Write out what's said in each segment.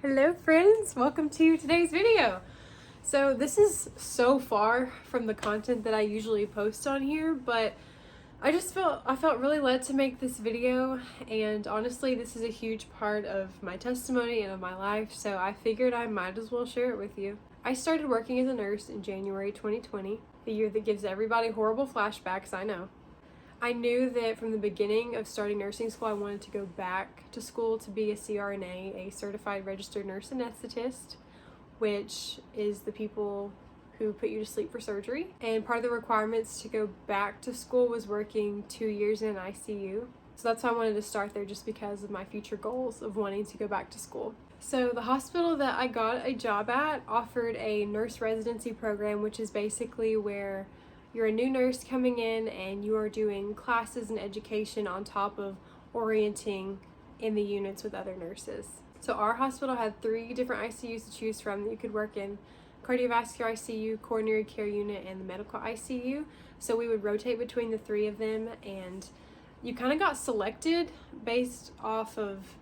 Hello friends, welcome to today's video. So this is so far from the content that I usually post on here, but I felt really led to make this video, and honestly this is a huge part of my testimony and of my life, so I figured I might as well share it with you. I started working as a nurse in January 2020, the year that gives everybody horrible flashbacks, I know. I knew that from the beginning of starting nursing school, I wanted to go back to school to be a CRNA, a certified registered nurse anesthetist, which is the people who put you to sleep for surgery. And part of the requirements to go back to school was working 2 years in an ICU. So that's why I wanted to start there, just because of my future goals of wanting to go back to school. So the hospital that I got a job at offered a nurse residency program, which is basically where you're a new nurse coming in and you are doing classes and education on top of orienting in the units with other nurses. So our hospital had 3 different ICUs to choose from that you could work in: cardiovascular ICU, coronary care unit, and the medical ICU. So we would rotate between the 3 of them, and you kind of got selected based off of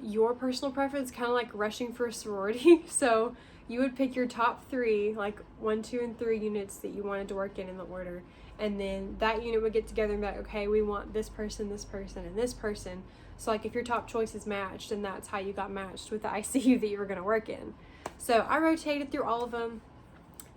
your personal preference, kind of like rushing for a sorority. So you would pick your top 3, like 1, 2, and 3 units that you wanted to work in the order. And then that unit would get together and be like, okay, we want this person, and this person. So like if your top choice is matched, then that's how you got matched with the ICU that you were going to work in. So I rotated through all of them,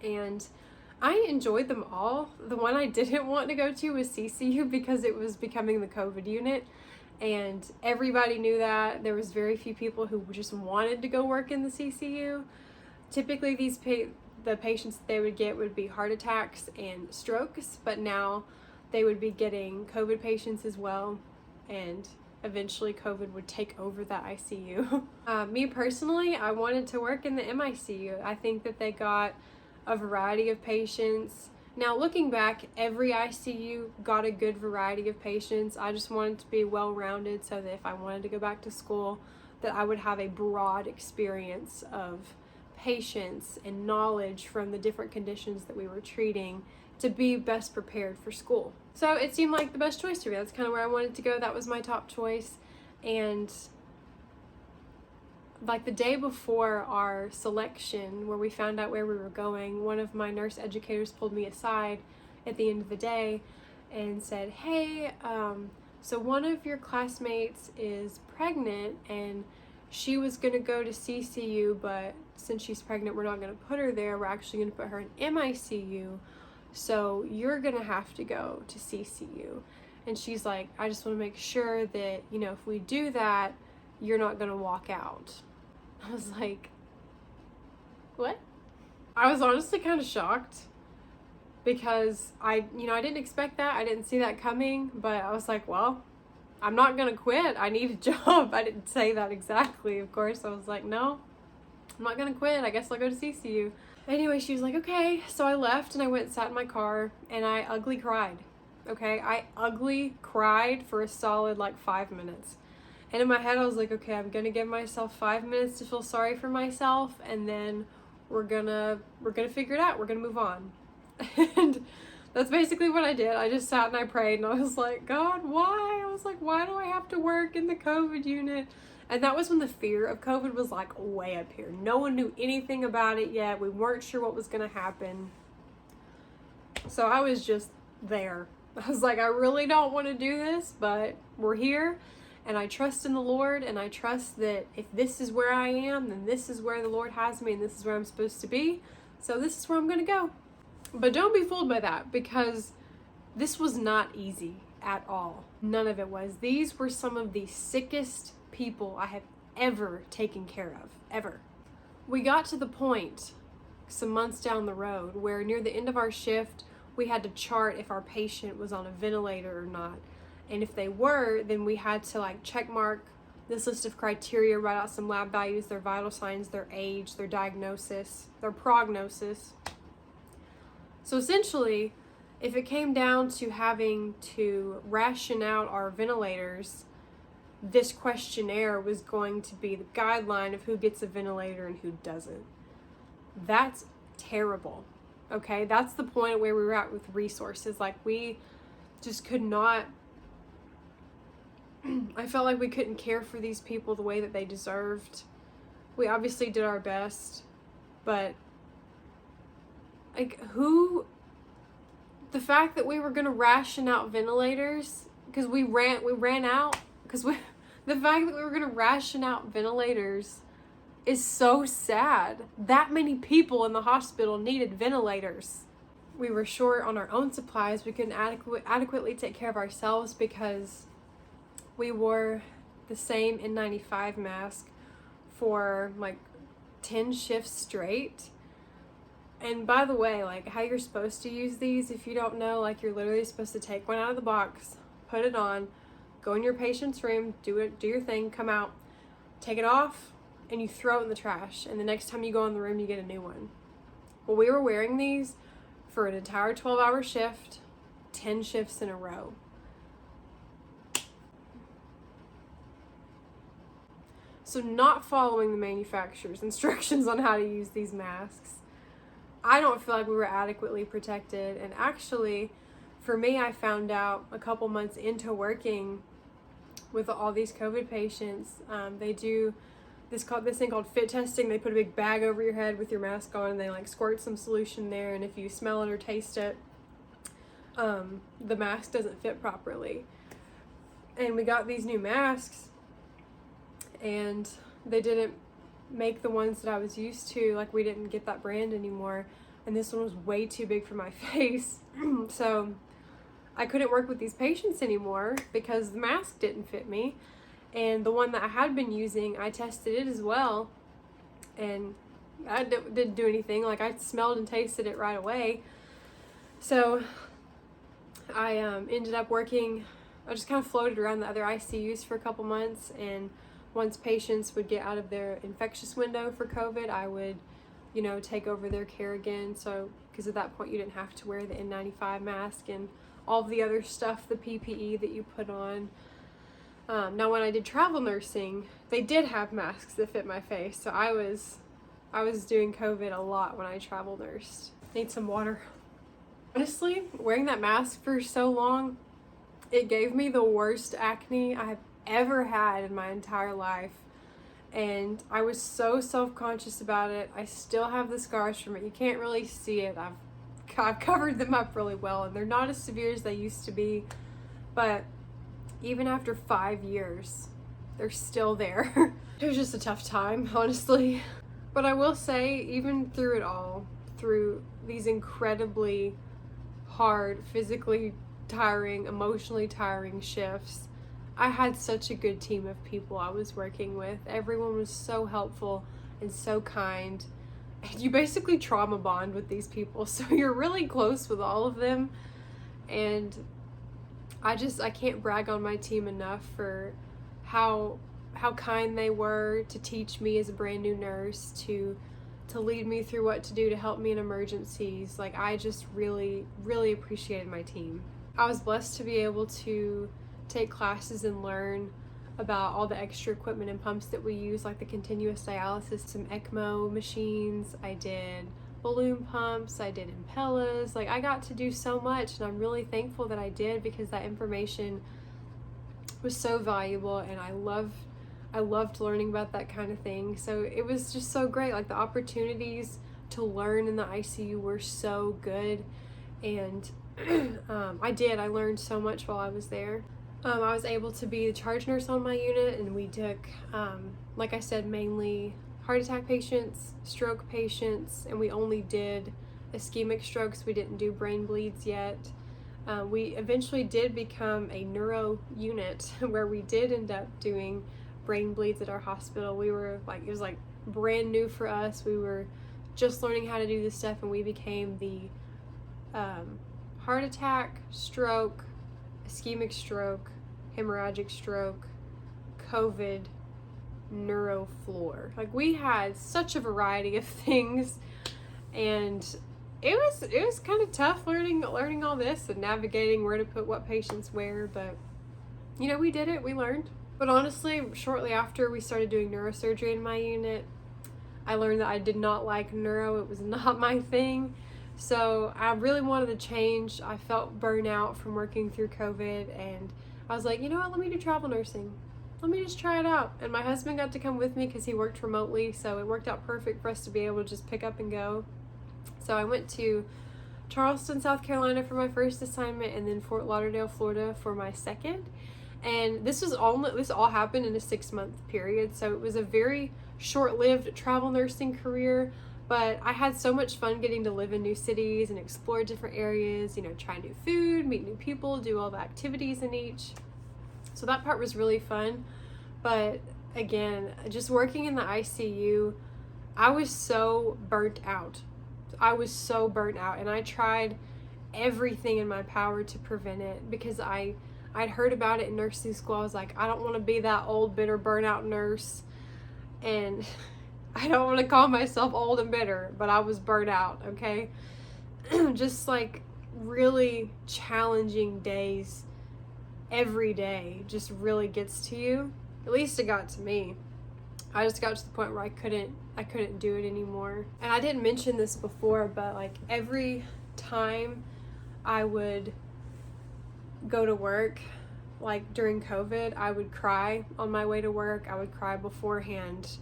and I enjoyed them all. The one I didn't want to go to was CCU because it was becoming the COVID unit. And everybody knew that. There was very few people who just wanted to go work in the CCU. Typically, the patients that they would get would be heart attacks and strokes, but now they would be getting COVID patients as well, and eventually COVID would take over that ICU. Me personally, I wanted to work in the MICU. I think that they got a variety of patients. Now, looking back, every ICU got a good variety of patients. I just wanted to be well-rounded so that if I wanted to go back to school, that I would have a broad experience of patients and knowledge from the different conditions that we were treating to be best prepared for school. So it seemed like the best choice to me. That's kind of where I wanted to go. That was my top choice. And like the day before our selection, where we found out where we were going, one of my nurse educators pulled me aside at the end of the day and said, hey, so one of your classmates is pregnant and she was going to go to CCU, but since she's pregnant, we're not going to put her there. We're actually going to put her in MICU. So you're going to have to go to CCU. And she's like, I just want to make sure that, if we do that, you're not going to walk out. I was like, what? I was honestly kind of shocked because I didn't expect that. I didn't see that coming, but I was like, well, I'm not going to quit. I need a job. I didn't say that exactly, of course. I was like, no, I'm not going to quit. I guess I'll go to CCU. Anyway, she was like, okay. So I left and I went and sat in my car and I ugly cried. Okay. I ugly cried for a solid 5 minutes. And in my head, I was like, okay, I'm going to give myself 5 minutes to feel sorry for myself. And then we're gonna figure it out. We're going to move on. And that's basically what I did. I just sat and I prayed and I was like, God, why? I was like, why do I have to work in the COVID unit? And that was when the fear of COVID was way up here. No one knew anything about it yet. We weren't sure what was going to happen. So I was just there. I was like, I really don't want to do this, but we're here. And I trust in the Lord, and I trust that if this is where I am, then this is where the Lord has me, and this is where I'm supposed to be. So this is where I'm going to go. But don't be fooled by that, because this was not easy at all. None of it was. These were some of the sickest people I have ever taken care of, ever. We got to the point some months down the road where near the end of our shift, we had to chart if our patient was on a ventilator or not. And if they were, then we had to check mark this list of criteria, write out some lab values, their vital signs, their age, their diagnosis, their prognosis. So essentially, if it came down to having to ration out our ventilators, this questionnaire was going to be the guideline of who gets a ventilator and who doesn't. That's terrible. Okay, that's the point where we were at with resources. We just could not, I felt like we couldn't care for these people the way that they deserved. We obviously did our best, but like the fact that we were gonna ration out ventilators because we ran out because the fact that we were gonna ration out ventilators is so sad. That many people in the hospital needed ventilators. We were short on our own supplies. We couldn't adequately take care of ourselves because we wore the same N95 mask for like 10 shifts straight. And by the way, like how you're supposed to use these, if you don't know, like you're literally supposed to take one out of the box, put it on, go in your patient's room, do your thing, come out, take it off, and you throw it in the trash. And the next time you go in the room, you get a new one. Well, we were wearing these for an entire 12-hour shift, 10 shifts in a row. So not following the manufacturer's instructions on how to use these masks, I don't feel like we were adequately protected. And actually, for me, I found out a couple months into working with all these COVID patients, they do this thing called fit testing. They put a big bag over your head with your mask on, and they like squirt some solution there, and if you smell it or taste it, the mask doesn't fit properly. And we got these new masks, and they didn't make the ones that I was used to. Like, we didn't get that brand anymore, and this one was way too big for my face. So I couldn't work with these patients anymore because the mask didn't fit me. And the one that I had been using, I tested it as well, and I didn't do anything. Like, I smelled and tasted it right away. So I ended up working, I just kind of floated around the other ICUs for a couple months, and once patients would get out of their infectious window for COVID, I would, take over their care again. So, because at that point you didn't have to wear the N95 mask and all the other stuff, the PPE that you put on. Now, when I did travel nursing, they did have masks that fit my face. So I was doing COVID a lot when I travel nursed. Need some water. Honestly, wearing that mask for so long, it gave me the worst acne I have ever had in my entire life. And I was so self-conscious about it. I still have the scars from it. You can't really see it. I've covered them up really well, and they're not as severe as they used to be. But even after 5 years, they're still there. It was just a tough time, honestly. But I will say, even through it all, through these incredibly hard, physically tiring, emotionally tiring shifts, I had such a good team of people I was working with. Everyone was so helpful and so kind. And you basically trauma bond with these people, so you're really close with all of them. And I can't brag on my team enough for how kind they were to teach me as a brand new nurse, to lead me through what to do, to help me in emergencies. Like, I just really, really appreciated my team. I was blessed to be able to take classes and learn about all the extra equipment and pumps that we use, like the continuous dialysis, some ECMO machines. I did balloon pumps, I did Impellas. Like, I got to do so much, and I'm really thankful that I did, because that information was so valuable, and I loved learning about that kind of thing. So it was just so great. Like, the opportunities to learn in the ICU were so good, and I learned so much while I was there. I was able to be the charge nurse on my unit, and we took, like I said, mainly heart attack patients, stroke patients, and we only did ischemic strokes. We didn't do brain bleeds yet. We eventually did become a neuro unit where we did end up doing brain bleeds at our hospital. We were like, it was like brand new for us. We were just learning how to do this stuff, and we became the heart attack, stroke, ischemic stroke, hemorrhagic stroke, COVID, neuro floor. Like, we had such a variety of things, and it was kind of tough learning all this and navigating where to put what patients where, but we did it. We learned. But honestly, shortly after we started doing neurosurgery in my unit, I learned that I did not like neuro. It was not my thing. So I really wanted to change. I felt burnout from working through COVID, and I was like, you know what, let me do travel nursing. let me just try it out. And my husband got to come with me because he worked remotely, so it worked out perfect for us to be able to just pick up and go. So I went to Charleston, South Carolina for my first assignment, and then Fort Lauderdale, Florida for my second. And this all happened in a 6-month period, so it was a very short-lived travel nursing career, but I had so much fun getting to live in new cities and explore different areas, try new food, meet new people, do all the activities in each. So that part was really fun. But again, just working in the ICU, I was so burnt out. And I tried everything in my power to prevent it because I'd heard about it in nursing school. I was like, I don't want to be that old, bitter, burnout nurse. And I don't want to call myself old and bitter, but I was burnt out, okay? Just like really challenging days every day just really gets to you. At least it got to me. I just got to the point where I couldn't do it anymore. And I didn't mention this before, but like every time I would go to work, like during COVID, I would cry on my way to work. I would cry beforehand,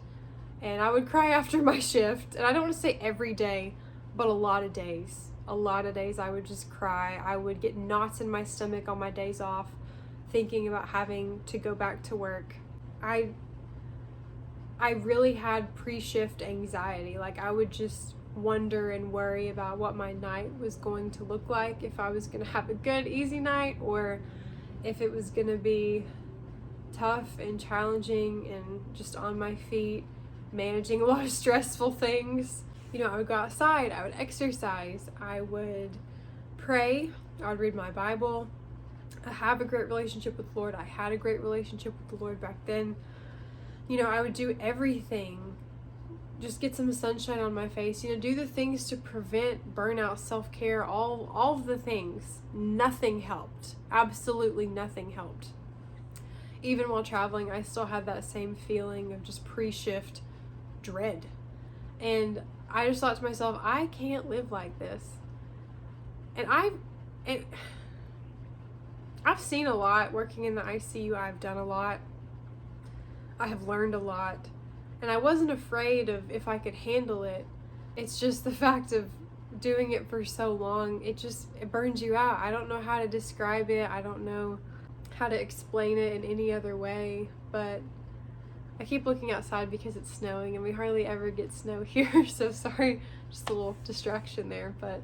and I would cry after my shift. And I don't want to say every day, but a lot of days I would just cry. I would get knots in my stomach on my days off thinking about having to go back to work. I really had pre-shift anxiety. Like I would just wonder and worry about what my night was going to look like, if I was going to have a good, easy night, or if it was going to be tough and challenging and just on my feet, managing a lot of stressful things. I would go outside, I would exercise, I would pray, I would read my Bible. I have a great relationship with the Lord. I had a great relationship with the Lord back then. I would do everything, just get some sunshine on my face, do the things to prevent burnout, self-care, all of the things. Nothing helped. Absolutely nothing helped. Even while traveling, I still had that same feeling of just pre-shift dread. And I just thought to myself, I can't live like this. And I've seen a lot working in the ICU. I've done a lot. I have learned a lot, and I wasn't afraid of if I could handle it. It's just the fact of doing it for so long, it burns you out. I don't know how to describe it. I don't know how to explain it in any other way, but I keep looking outside because it's snowing and we hardly ever get snow here, so sorry, just a little distraction there, but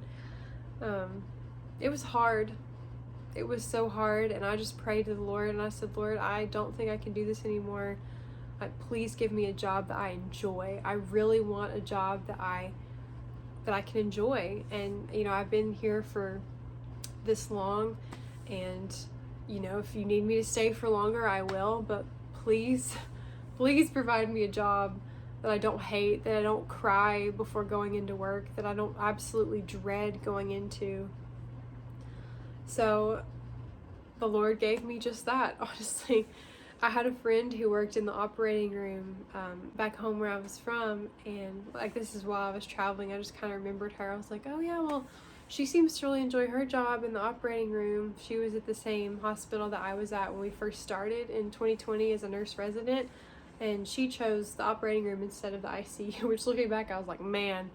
it was hard. It was so hard, and I just prayed to the Lord and I said, Lord, I don't think I can do this anymore. Please give me a job that I enjoy. I really want a job that I can enjoy. And I've been here for this long, and if you need me to stay for longer, I will, but please provide me a job that I don't hate, that I don't cry before going into work, that I don't absolutely dread going into. So the Lord gave me just that, honestly. I had a friend who worked in the operating room back home where I was from, and this is while I was traveling. I just kind of remembered her. I was like, oh yeah, well, she seems to really enjoy her job in the operating room. She was at the same hospital that I was at when we first started in 2020 as a nurse resident, and she chose the operating room instead of the ICU, which looking back, I was like, man,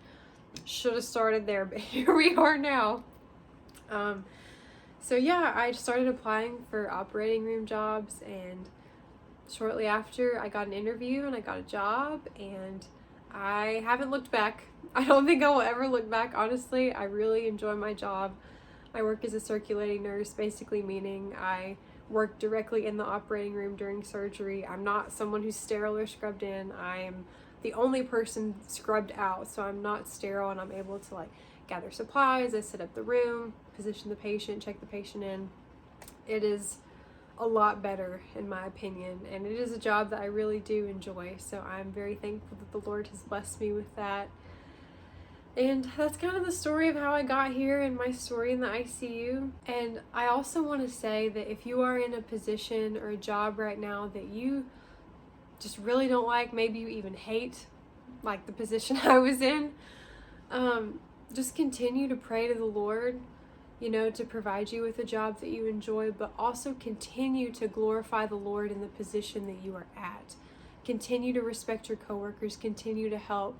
should have started there, but here we are now. So yeah, I started applying for operating room jobs, and shortly after I got an interview and I got a job, and I haven't looked back. I don't think I will ever look back, honestly. I really enjoy my job. I work as a circulating nurse, basically meaning I work directly in the operating room during surgery. I'm not someone who's sterile or scrubbed in. I am the only person scrubbed out, so I'm not sterile, and I'm able to gather supplies. I set up the room, position the patient, check the patient in. It is a lot better in my opinion, and it is a job that I really do enjoy, so I'm very thankful that the Lord has blessed me with that. And that's kind of the story of how I got here and my story in the ICU. And I also want to say that if you are in a position or a job right now that you just really don't like, maybe you even hate, like the position I was in, just continue to pray to the Lord. to provide you with a job that you enjoy, but also continue to glorify the Lord in the position that you are at. Continue to respect your coworkers, continue to help,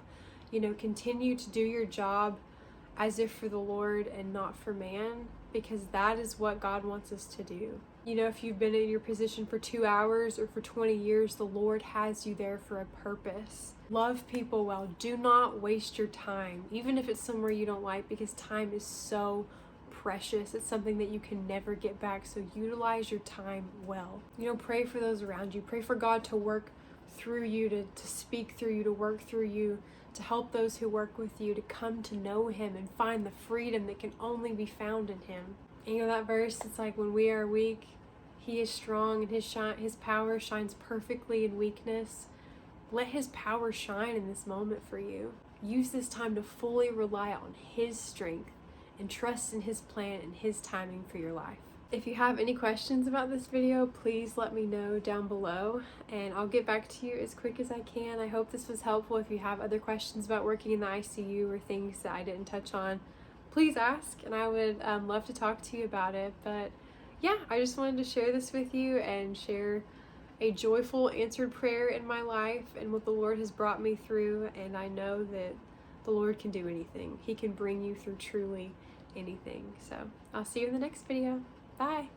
continue to do your job as if for the Lord and not for man, because that is what God wants us to do. If you've been in your position for 2 hours or for 20 years, the Lord has you there for a purpose. Love people well. Do not waste your time, even if it's somewhere you don't like, because time is so precious. It's something that you can never get back, so utilize your time well. Pray for those around you. Pray for God to work through you, to speak through you, to work through you, to help those who work with you to come to know Him and find the freedom that can only be found in Him. And that verse, it's like, when we are weak, He is strong, and His power shines perfectly in weakness. Let His power shine in this moment for you. Use this time to fully rely on His strength and trust in His plan and His timing for your life. If you have any questions about this video, please let me know down below, and I'll get back to you as quick as I can. I hope this was helpful. If you have other questions about working in the ICU or things that I didn't touch on, please ask, and I would love to talk to you about it. But yeah, I just wanted to share this with you and share a joyful answered prayer in my life and what the Lord has brought me through, and I know that the Lord can do anything. He can bring you through truly anything. So I'll see you in the next video. Bye.